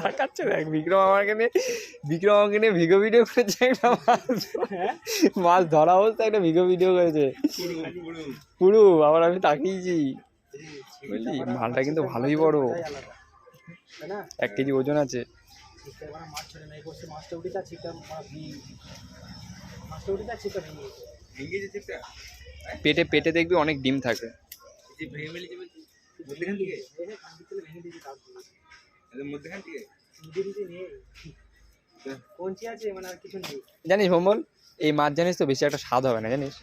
তাকাচ্ছে দেখ বিক্রম আমাকে নিয়ে ভিগো ভিডিও করেছে একটা মাছ ধরা অবস্থা একটা ভিগো ভিডিও করেছে পুরো আবার আমি তাকিয়েছি বুঝলি মালটা কিন্তু ভালোই বড় 1 কেজি ওজন আছে পেটে পেটে দেখবি অনেক ডিম থাকে জানিস ভোমল এই মাছ জানিস তো বেশি একটা স্বাদ হবে না জানিস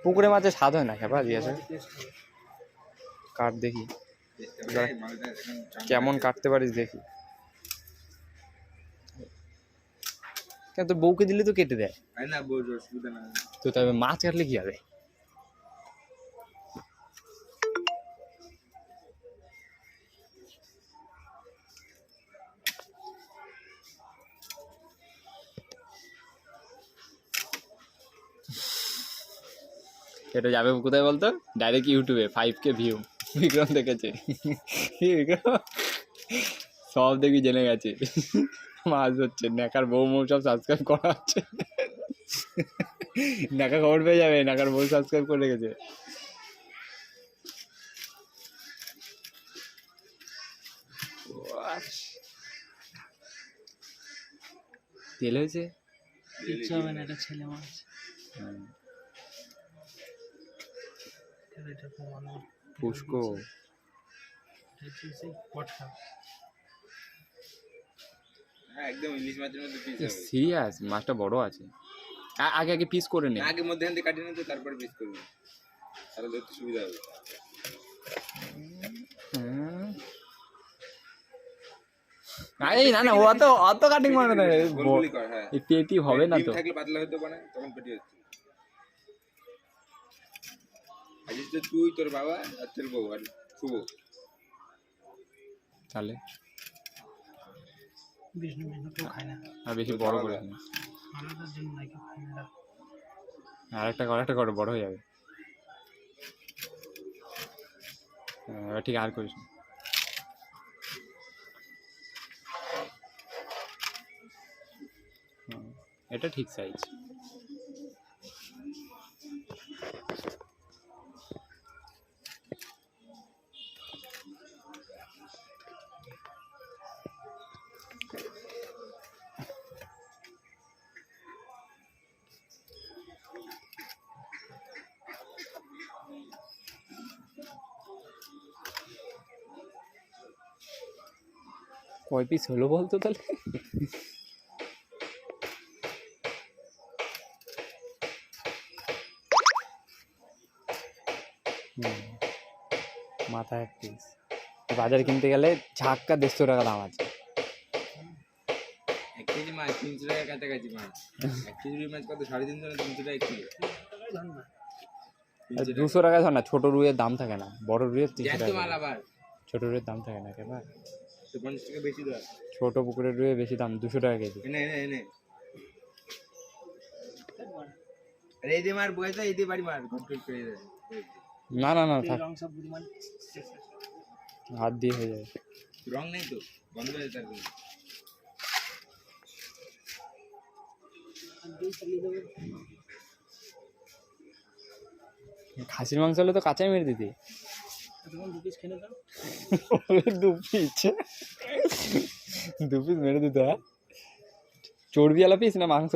পুকুরে মাছের স্বাদ হয় না খেপা দিয়েছে কাট দেখি কেমন কাটতে পারিস দেখি কেন তোর বউকে দিলে তো কেটে দেয় তো তবে মাছ কাটলে কি হবে এটা যাবে কোথায় বলতো ডাইরেক্ট ইউটিউবে 5K ভিউ বিক্রম দেখেছে সব দেখবি জেনে গেছে মাছ হচ্ছে নেকার বউ মৌ সব সাবস্ক্রাইব করা হচ্ছে নেকা খবর পেয়ে যাবে নেকার বউ সাবস্ক্রাইব করে রেখেছে তেল হয়েছে ছেলে মাছ পুষ্কো সিরিয়াস মাছটা বড় আছে আগে আগে পিস করে নে আগে মধ্যে হাতে কাটিয়ে নিতে তারপরে পিস করবি তাহলে ধরতে সুবিধা হবে এই না না অত কাটিং মানে না এই পেটি হবে না তো থাকলে পাতলা হতে পারে তখন পেটি হচ্ছে আজ তো তুই তোর বাবা আর তোর বউ আর শুভ তাহলে বিষ্ণু কেউ খায় না আর বেশি বড় করে না আলাদার জন্য নাই কেউ খায় না আরেকটা করে বড় হয়ে যাবে ঠিক আর করিস না এটা ঠিক সাইজ কয় পিস হলো বলতো তাহলে মাথা 1 পিস বাজারে কিনতে গেলে ঝাক্কা 150 টাকা দাম আছে 1 কেজি মাছ 300 টাকা কাছাকাছি মাছ 1 কেজি মাছ কত 350 টাকা 300 টাকা কিলো 200 টাকা ধর না ছোট রুইয়ের দাম থাকে না বড় রুইয়ের 300 টাকা ছোট রুইয়ের দাম থাকে না কেবা 50 টাকা বেশি দাও ছোট পুকুরের রুইয়ে বেশি দাম 200 টাকা কেজি এনে আরে এই যে মার বয়সা এই যে বাড়ি মার কমপ্লিট করে দে না না না থাক হাত দিয়ে হয়ে যাবে রং নেই তো বন্ধ হয়ে যাবে খাসির মাংস হলে তো কাঁচাই মেরে দিতি দু পিস মেরে দিত হ্যাঁ চর্বিওয়ালা পিস না মাংস